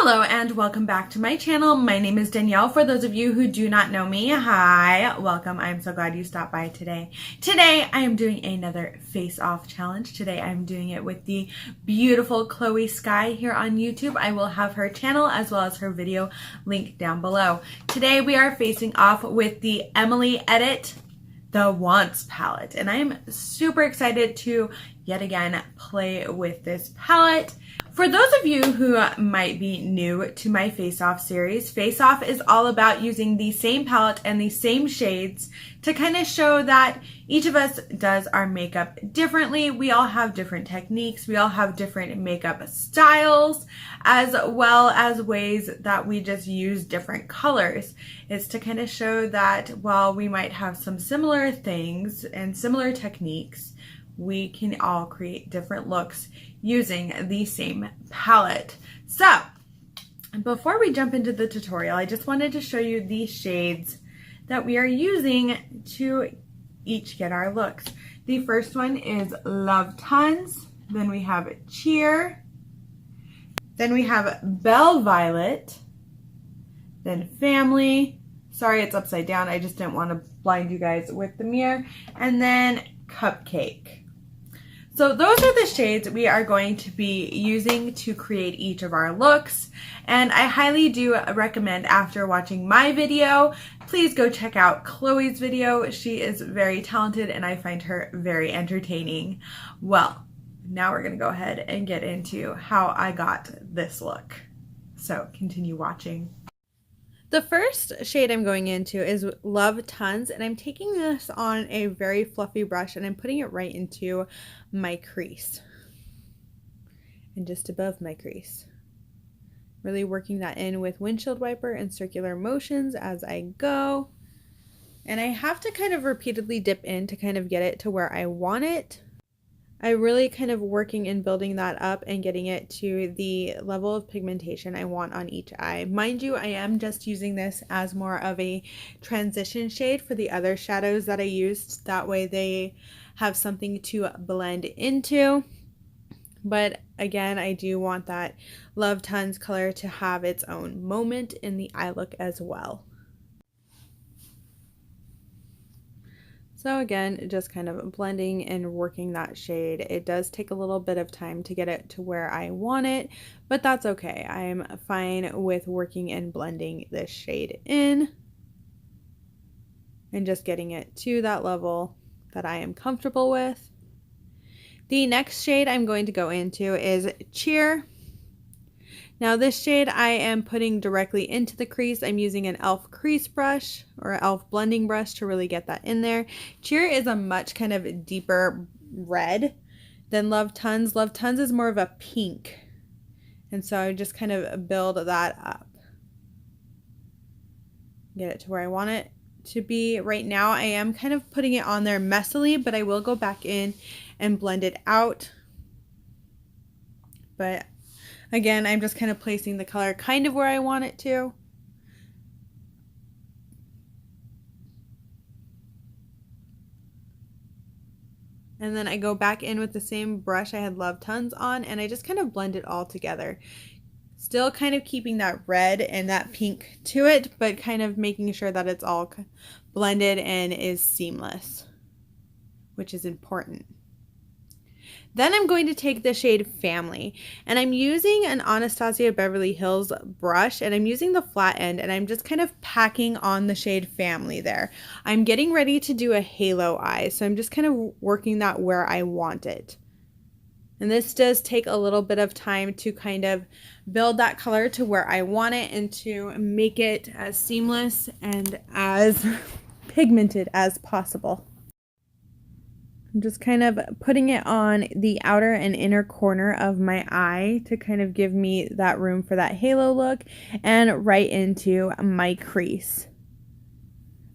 Hello and welcome back to my channel. My name is Danielle. For those of you who do not know me, hi, welcome. I'm so glad you stopped by today. Today I am doing another face-off challenge. Today I'm doing it with the beautiful Chloe Skye here on YouTube. I will have her channel as well as her video linked down below. Today we are facing off with the Emily Edit the Wants palette, and I am super excited to yet again play with this palette. For those of you who might be new to my Face Off series, Face Off is all about using the same palette and the same shades to kind of show that each of us does our makeup differently. We all have different techniques. We all have different makeup styles, as well as ways that we just use different colors. It's to kind of show that while we might have some similar things and similar techniques, we can all create different looks using the same palette. So, before we jump into the tutorial, I just wanted to show you the shades that we are using to each get our looks. The first one is Love Tons, then we have Cheer, then we have Belle Violet, then Family. Sorry, it's upside down. I just didn't want to blind you guys with the mirror. And then Cupcake. So those are the shades we are going to be using to create each of our looks. And I highly do recommend, after watching my video, please go check out Chloe's video. She is very talented and I find her very entertaining. Well, now we're gonna go ahead and get into how I got this look. So continue watching. The first shade I'm going into is Love Tons, and I'm taking this on a very fluffy brush and I'm putting it right into my crease and just above my crease. Really working that in with windshield wiper and circular motions as I go. And I have to kind of repeatedly dip in to kind of get it to where I want it. I really kind of working and building that up and getting it to the level of pigmentation I want on each eye. Mind you, I am just using this as more of a transition shade for the other shadows that I used. That way they have something to blend into. But again, I do want that Love Tons color to have its own moment in the eye look as well. So again, just kind of blending and working that shade. It does take a little bit of time to get it to where I want it, but that's okay. I'm fine with working and blending this shade in and just getting it to that level that I am comfortable with. The next shade I'm going to go into is Cheer. Now this shade I am putting directly into the crease. I'm using an e.l.f. crease brush or e.l.f. blending brush to really get that in there. Cheer is a much kind of deeper red than Love Tons. Love Tons is more of a pink. And so I just kind of build that up. Get it to where I want it to be. Right now I am kind of putting it on there messily, but I will go back in and blend it out. But again, I'm just kind of placing the color kind of where I want it to. And then I go back in with the same brush I had Love Tons on, and I just kind of blend it all together. Still kind of keeping that red and that pink to it, but kind of making sure that it's all blended and is seamless, which is important. Then I'm going to take the shade Family, and I'm using an Anastasia Beverly Hills brush, and I'm using the flat end, and I'm just kind of packing on the shade Family there. I'm getting ready to do a halo eye, so I'm just kind of working that where I want it. And this does take a little bit of time to kind of build that color to where I want it and to make it as seamless and as pigmented as possible. I'm just kind of putting it on the outer and inner corner of my eye to kind of give me that room for that halo look, and right into my crease.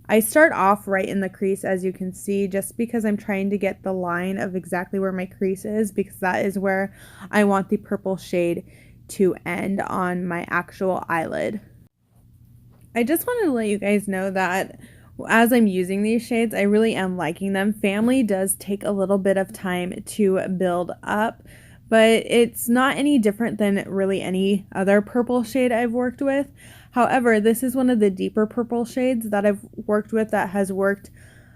I start off right in the crease, as you can see, just because I'm trying to get the line of exactly where my crease is, because that is where I want the purple shade to end on my actual eyelid. I just wanted to let you guys know that as I'm using these shades, I really am liking them. Family does take a little bit of time to build up, but it's not any different than really any other purple shade I've worked with. However, this is one of the deeper purple shades that I've worked with that has worked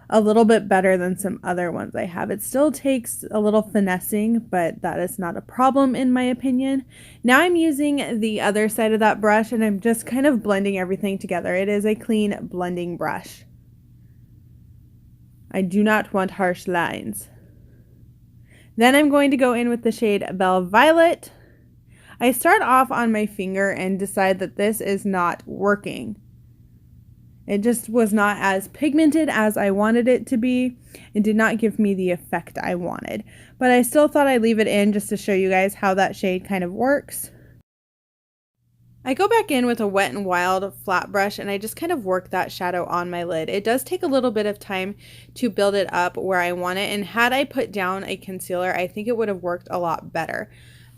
a little bit better than some other ones I have. It still takes a little finessing, but that is not a problem in my opinion. Now I'm using the other side of that brush and I'm just kind of blending everything together. It is a clean blending brush. I do not want harsh lines. Then I'm going to go in with the shade Belle Violet. I start off on my finger and decide that this is not working. It just was not as pigmented as I wanted it to be. It did not give me the effect I wanted. But I still thought I'd leave it in just to show you guys how that shade kind of works. I go back in with a Wet n Wild flat brush and I just kind of work that shadow on my lid. It does take a little bit of time to build it up where I want it, and had I put down a concealer, I think it would have worked a lot better.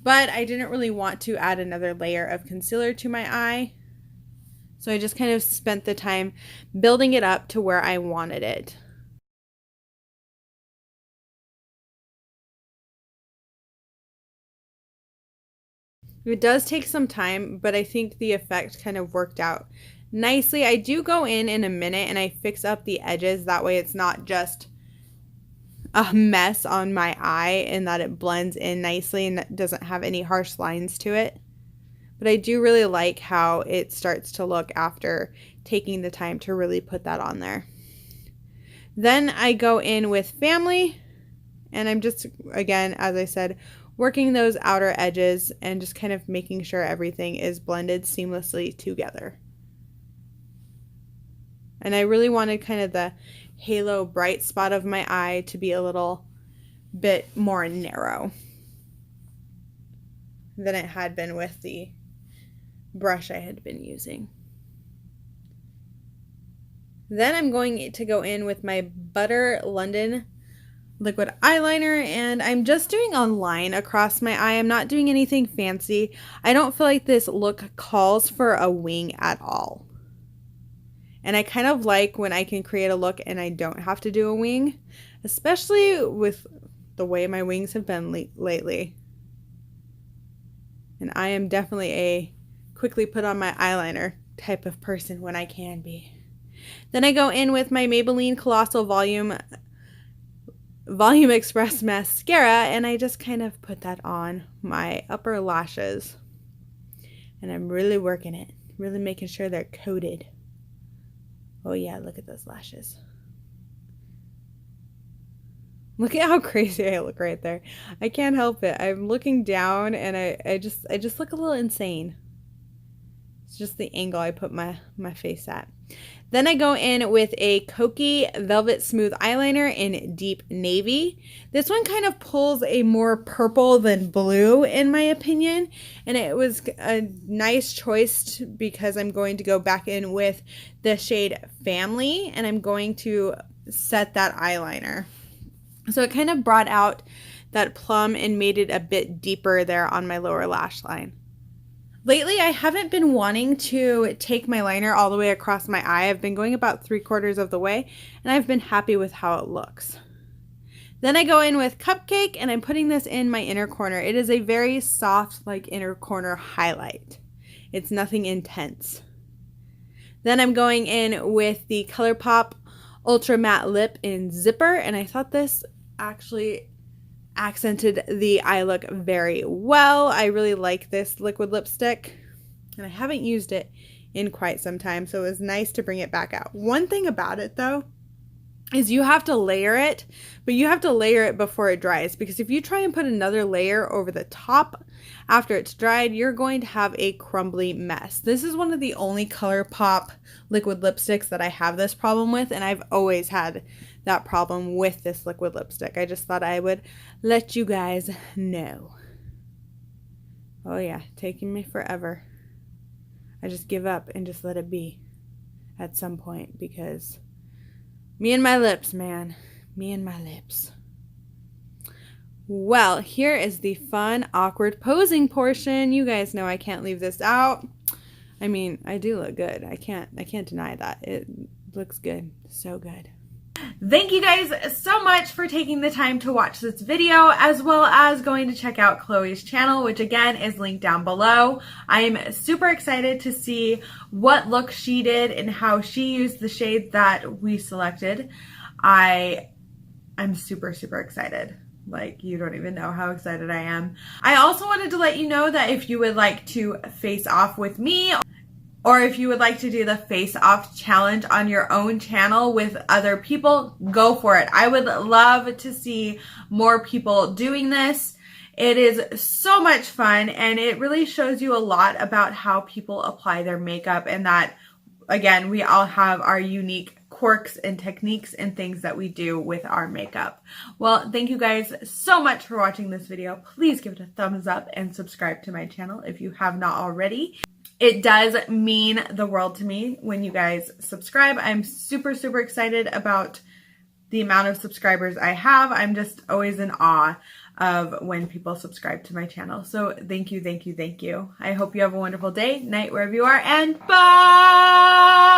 But I didn't really want to add another layer of concealer to my eye, so I just kind of spent the time building it up to where I wanted it. It does take some time, but I think the effect kind of worked out nicely. I do go in a minute and I fix up the edges. That way it's not just a mess on my eye, and that it blends in nicely and doesn't have any harsh lines to it. But I do really like how it starts to look after taking the time to really put that on there. Then I go in with Family, and I'm just, again, as I said, working those outer edges and just kind of making sure everything is blended seamlessly together. And I really wanted kind of the halo bright spot of my eye to be a little bit more narrow than it had been with the brush I had been using. Then I'm going to go in with my Butter London liquid eyeliner, and I'm just doing a line across my eye. I'm not doing anything fancy. I don't feel like this look calls for a wing at all. And I kind of like when I can create a look and I don't have to do a wing, especially with the way my wings have been lately. And I am definitely a quickly put on my eyeliner type of person when I can be. Then I go in with my Maybelline Colossal Volume Express mascara, and I just kind of put that on my upper lashes, and I'm really working it, really making sure they're coated. Oh yeah, look at those lashes. Look at how crazy I look right there. I can't help it. I'm looking down and I just look a little insane. It's just the angle I put my face at. Then I go in with a Kokie Velvet Smooth Eyeliner in Deep Navy. This one kind of pulls a more purple than blue in my opinion. And it was a nice choice because I'm going to go back in with the shade Family, and I'm going to set that eyeliner. So it kind of brought out that plum and made it a bit deeper there on my lower lash line. Lately, I haven't been wanting to take my liner all the way across my eye. I've been going about 3/4 of the way, and I've been happy with how it looks. Then I go in with Cupcake, and I'm putting this in my inner corner. It is a very soft, like, inner corner highlight. It's nothing intense. Then I'm going in with the ColourPop Ultra Matte Lip in Zipper, and I thought this actually accented the eye look very well. I really like this liquid lipstick, and I haven't used it in quite some time, so it was nice to bring it back out. One thing about it though is you have to layer it, but you have to layer it before it dries, because if you try and put another layer over the top after it's dried, you're going to have a crumbly mess. This is one of the only ColourPop liquid lipsticks that I have this problem with, and I've always had that problem with this liquid lipstick. I just thought I would let you guys know. Oh yeah, taking me forever. I just give up and just let it be at some point, because me and my lips, man. Me and my lips. Well, here is the fun, awkward posing portion. You guys know I can't leave this out. I mean, I do look good. I can't deny that. It looks good. So good. Thank you guys so much for taking the time to watch this video, as well as going to check out Chloe's channel, which again is linked down below. I am super excited to see what look she did and how she used the shade that we selected. I'm super excited. Like, you don't even know how excited I am. I also wanted to let you know that if you would like to face off with me, or if you would like to do the face off challenge on your own channel with other people, go for it. I would love to see more people doing this. It is so much fun, and it really shows you a lot about how people apply their makeup, and that, again, we all have our unique quirks and techniques and things that we do with our makeup. Well, thank you guys so much for watching this video. Please give it a thumbs up and subscribe to my channel if you have not already. It does mean the world to me when you guys subscribe. I'm super excited about the amount of subscribers I have. I'm just always in awe of when people subscribe to my channel. So thank you. I hope you have a wonderful day, night, wherever you are, and bye!